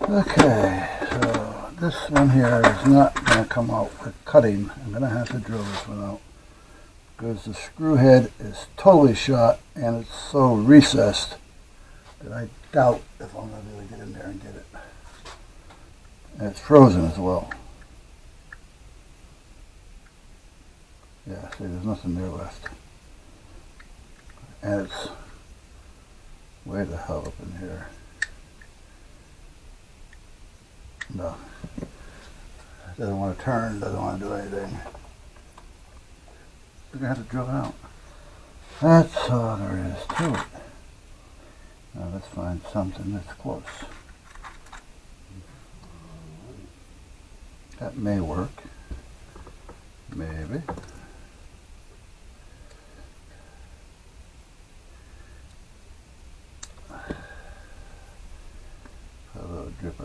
Okay, so this one here is not going to come out with cutting. I'm going to have to drill this one out because the screw head is totally shot and it's so recessed that I doubt if I'm going to be able to get in there and get it. And it's frozen as well. Yeah, see, there's nothing there left. And it's way the hell up in here. No. Doesn't want to turn, doesn't want to do anything. We're going to have to drill it out. That's all there is to it. Now let's find something that's close. That may work. Maybe.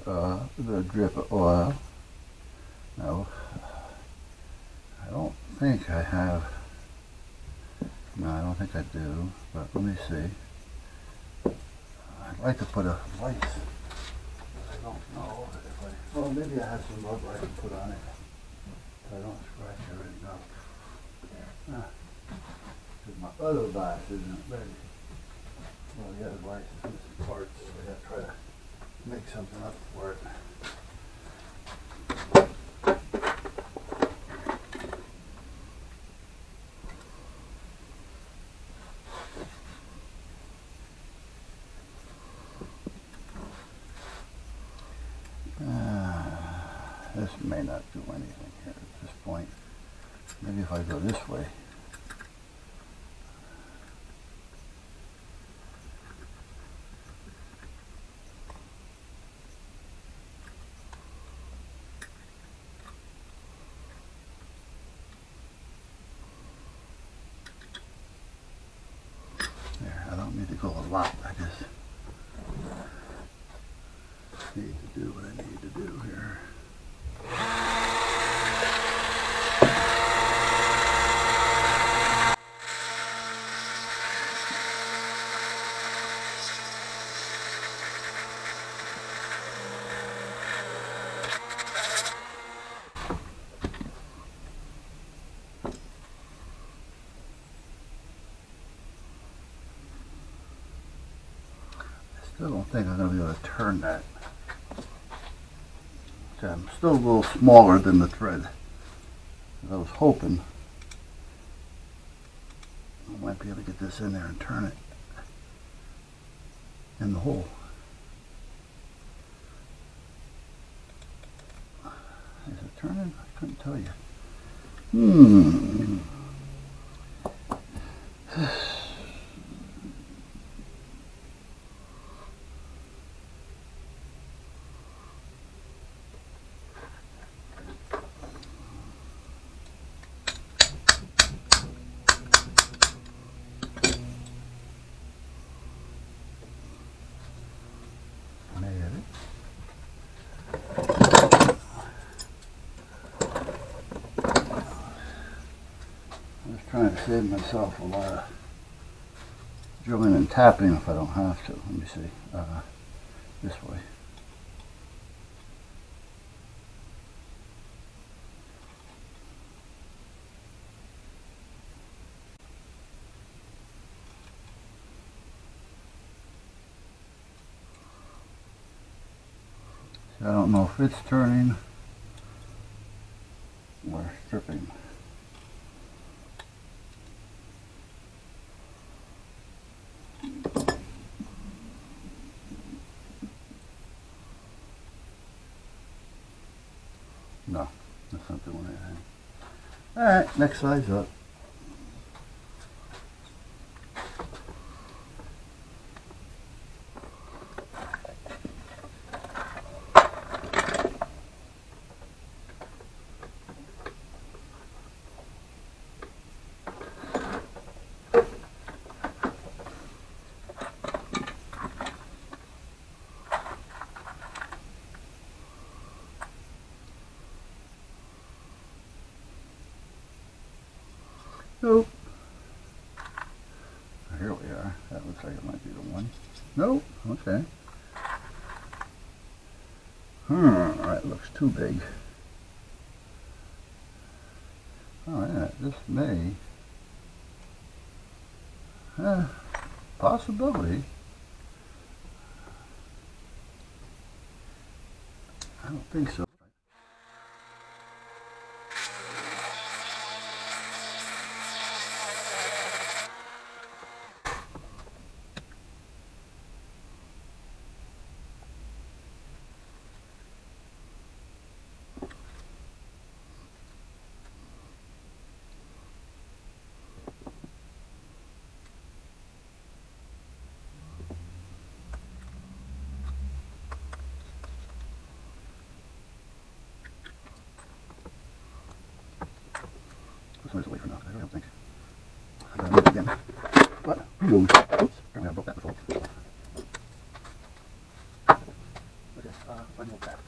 A little drip of oil. No, I don't think I have. No, I don't think I do. But let me see. I'd like to put a light. I don't know if I. Well, maybe I have some rubber I can put on it so I don't scratch everything up. Because my other vise isn't ready. Well, the other vise is missing parts, so I got to try to make something up for it. This may not do anything here at this point. Maybe if I go this way. There, I don't need to go a lot. I just need to do what I need to do here. I don't think I'm going to be able to turn that. So I'm still a little smaller than the thread. I was hoping I might be able to get this in there and turn it in the hole. Is it turning? I couldn't tell you. Trying to save myself a lot of drilling and tapping if I don't have to. Let me see. This way. See, I don't know if it's turning or stripping. No, that's not doing anything. Alright, next size up. Nope. Here we are. That looks like it might be the one. Nope. Okay. Alright, looks too big. Oh yeah, this may... possibility. I don't think so. This one's away for now. I don't think. I gotta move it again. But who knows? Oops, apparently I broke that before. Okay, I know that.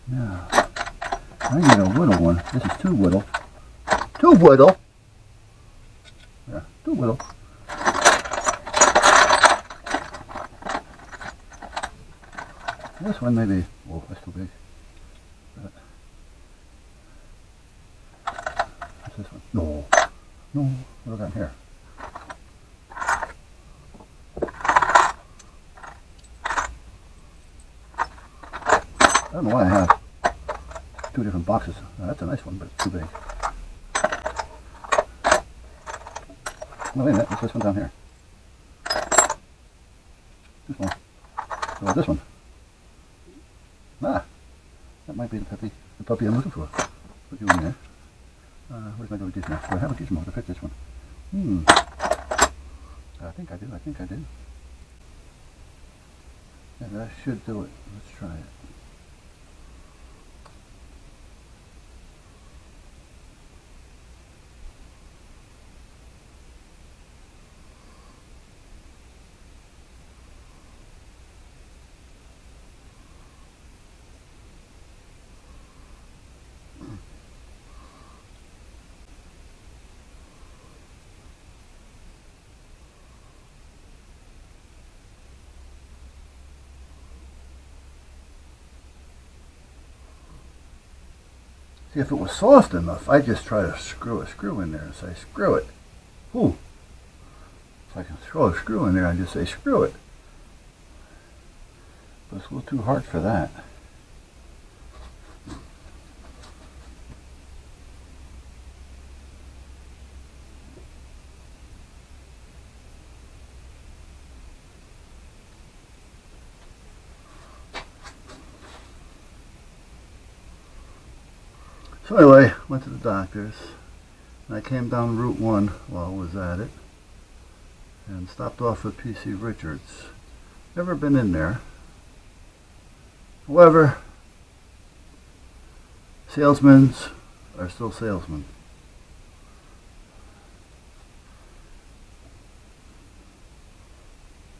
Now, I need a whittle one. This is too whittle. Too whittle! Yeah, too whittle. This one maybe, oh, that's too big. What's this one? No, no, what do I got here? I don't know why I have two different boxes. That's a nice one, but it's too big. No, wait a minute, what's this one down here? This one. What about this one? Ah, that might be the puppy I'm looking for. Put you in there. Where's my little gizmo? Do I have a gizmo to fit this one? I think I do. Yeah, that should do it. Let's try it. See, if it was soft enough, I'd just try to screw a screw in there and say, screw it. Ooh. If I can throw a screw in there, I'd just say, screw it. But it's a little too hard for that. So anyway, went to the doctor's, and I came down Route 1 while I was at it, and stopped off at P.C. Richards. Never been in there. However, salesmen are still salesmen.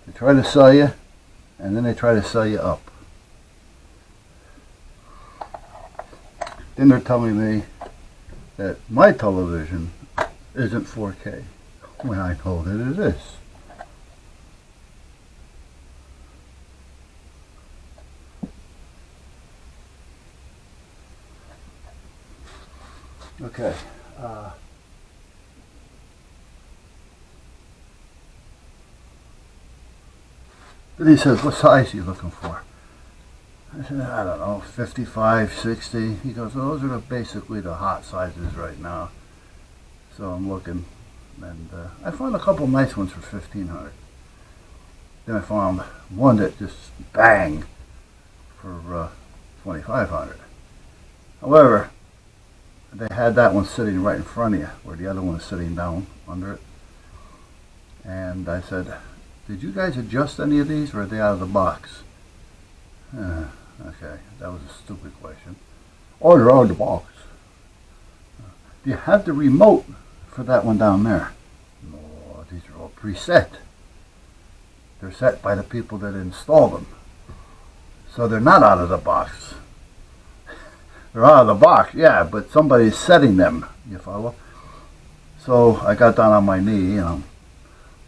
They try to sell you, and then they try to sell you up. Then they're telling me that my television isn't 4K, when I know that it is. Okay. Then he says, what size are you looking for? I said, I don't know, 55, 60. He goes, well, those are basically the hot sizes right now. So I'm looking, and I found a couple nice ones for $1,500. Then I found one that just bang for $2,500. However, they had that one sitting right in front of you, where the other one is sitting down under it. And I said, did you guys adjust any of these, or are they out of the box? Okay, that was a stupid question. Oh, they're out of the box. Do you have the remote for that one down there? No, these are all preset. They're set by the people that install them. So they're not out of the box. They're out of the box, yeah, but somebody's setting them, you follow? So I got down on my knee and I'm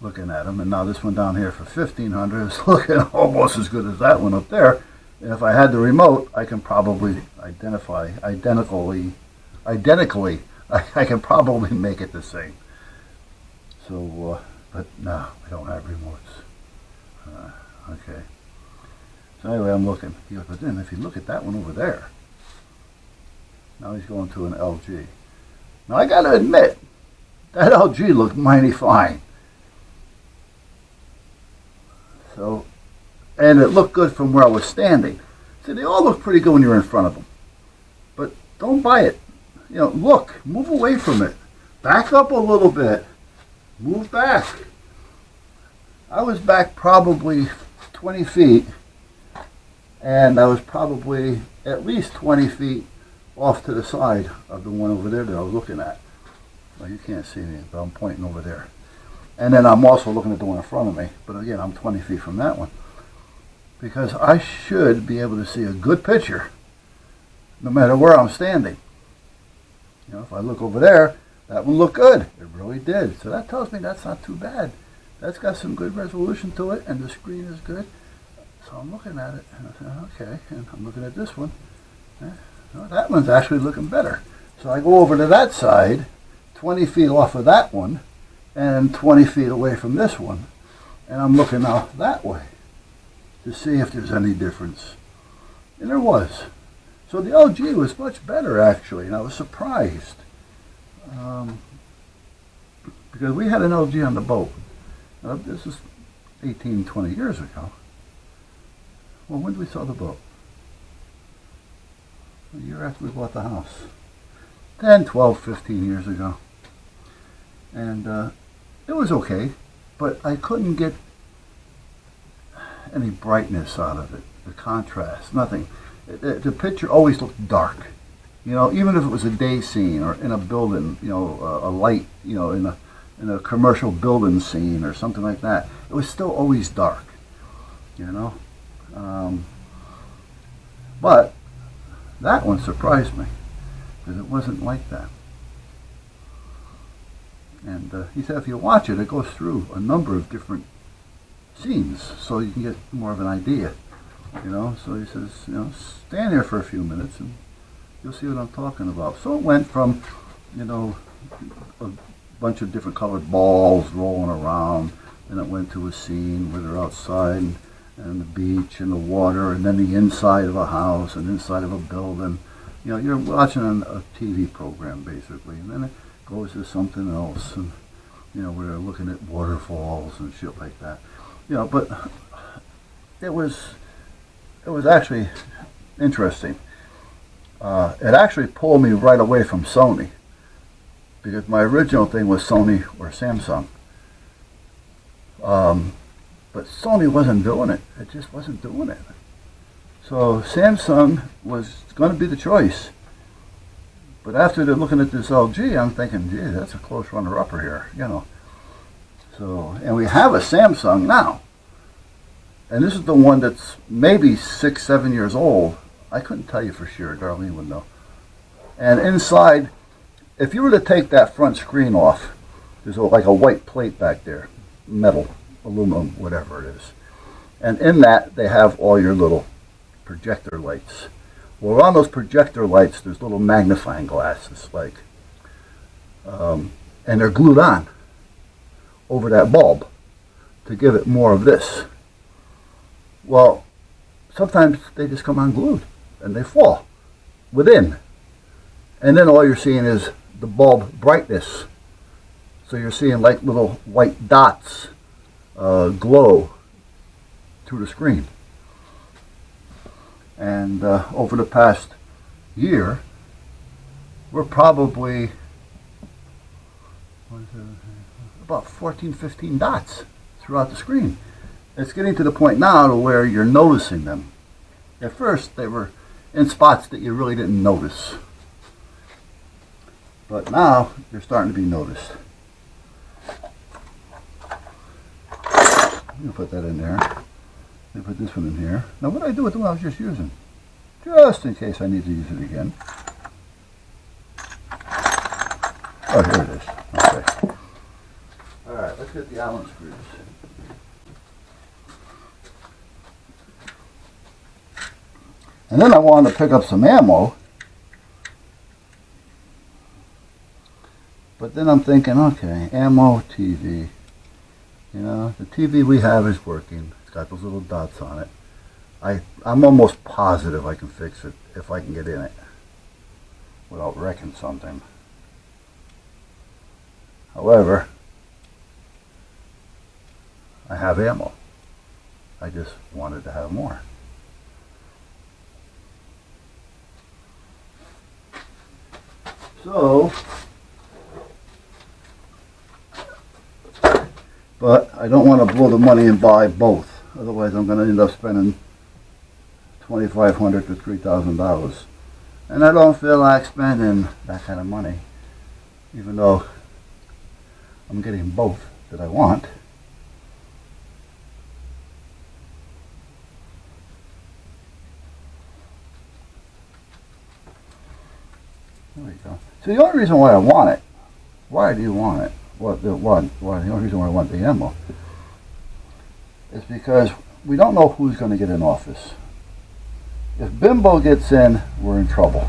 looking at them. And now this one down here for 1,500 is looking almost as good as that one up there. And if I had the remote, I can probably identically, I can probably make it the same. So, but no, I don't have remotes. Okay. So anyway, I'm looking. He goes, but then if you look at that one over there, now he's going to an LG. Now I got to admit, that LG looked mighty fine. So, and it looked good from where I was standing. See, they all look pretty good when you're in front of them. But don't buy it. You know, look, move away from it. Back up a little bit. Move back. I was back probably 20 feet, and I was probably at least 20 feet off to the side of the one over there that I was looking at. Well, you can't see me, but I'm pointing over there. And then I'm also looking at the one in front of me, but again, I'm 20 feet from that one. Because I should be able to see a good picture, no matter where I'm standing. You know, if I look over there, that one looked good. It really did. So that tells me that's not too bad. That's got some good resolution to it, and the screen is good. So I'm looking at it, and I said, okay. And I'm looking at this one. Well, that one's actually looking better. So I go over to that side, 20 feet off of that one, and 20 feet away from this one. And I'm looking now that way to see if there's any difference. And there was. So the LG was much better, actually, and I was surprised. Because we had an LG on the boat. This is 18, 20 years ago. Well, when did we sell the boat? A year after we bought the house. 10, 12, 15 years ago. And it was okay, but I couldn't get any brightness out of it, the contrast, nothing. The picture always looked dark. You know, even if it was a day scene or in a building, you know, a light, you know, in a commercial building scene or something like that, it was still always dark, you know. But that one surprised me because it wasn't like that. And he said if you watch it, it goes through a number of different scenes, so you can get more of an idea, you know. So he says, you know, stand here for a few minutes and you'll see what I'm talking about. So it went from, you know, a bunch of different colored balls rolling around, and it went to a scene where they're outside and the beach and the water, and then the inside of a house and inside of a building. You know, you're watching a TV program basically, and then it goes to something else, and you know, where they're looking at waterfalls and shit like that. You know, but it was actually interesting. It actually pulled me right away from Sony, because my original thing was Sony or Samsung. But Sony wasn't doing it. It just wasn't doing it. So Samsung was going to be the choice. But after they're looking at this LG, I'm thinking, gee, that's a close runner-upper here, you know. So, and we have a Samsung now. And this is the one that's maybe 6, 7 years old. I couldn't tell you for sure. Darlene would know. And inside, if you were to take that front screen off, there's like a white plate back there, metal, aluminum, whatever it is. And in that, they have all your little projector lights. Well, on those projector lights, there's little magnifying glasses, like, and they're glued on over that bulb to give it more of this. Well, sometimes they just come unglued and they fall within. And then all you're seeing is the bulb brightness. So you're seeing like little white dots glow through the screen. And over the past year, we're probably about 14, 15 dots throughout the screen. It's getting to the point now to where you're noticing them. At first, they were in spots that you really didn't notice. But now, they're starting to be noticed. I'm going to put that in there. I'm going to put this one in here. Now, what do I do with the one I was just using? Just in case I need to use it again. Oh, here it is. Okay. All right, let's get the Allen screws. And then I wanted to pick up some ammo. But then I'm thinking, okay, ammo, TV. You know, the TV we have is working. It's got those little dots on it. I'm almost positive I can fix it if I can get in it without wrecking something. However, I have ammo. I just wanted to have more. So, but I don't want to blow the money and buy both. Otherwise I'm going to end up spending $2,500 to $3,000. And I don't feel like spending that kind of money, even though I'm getting both that I want. There we go. So the only reason why I want it, why do you want it? The only reason why I want the ammo is because we don't know who's going to get in office. If Bimbo gets in, we're in trouble.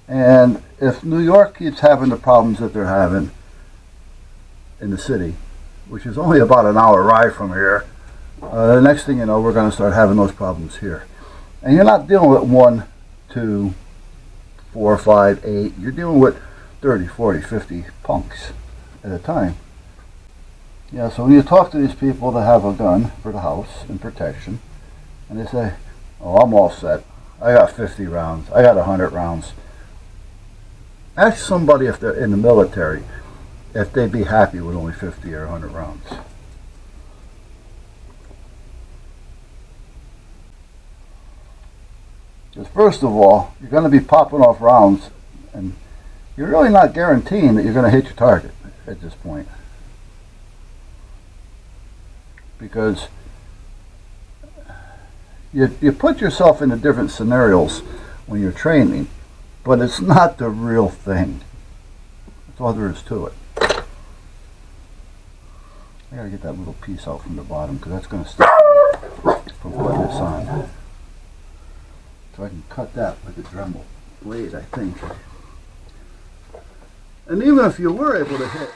And if New York keeps having the problems that they're having in the city, which is only about an hour ride from here, the next thing you know, we're going to start having those problems here. And you're not dealing with 1, 2, 4, 5, 8. You're dealing with 30, 40, 50 punks at a time. Yeah, so when you talk to these people that have a gun for the house and protection, and they say, oh, I'm all set. I got 50 rounds. I got 100 rounds. Ask somebody if they're in the military if they'd be happy with only 50 or 100 rounds. Because first of all, you're going to be popping off rounds, and you're really not guaranteeing that you're going to hit your target at this point. Because you put yourself into different scenarios when you're training, but it's not the real thing. That's all there is to it. I gotta get that little piece out from the bottom because that's going to stop from putting this on. So I can cut that with the Dremel blade, I think. And even if you were able to hit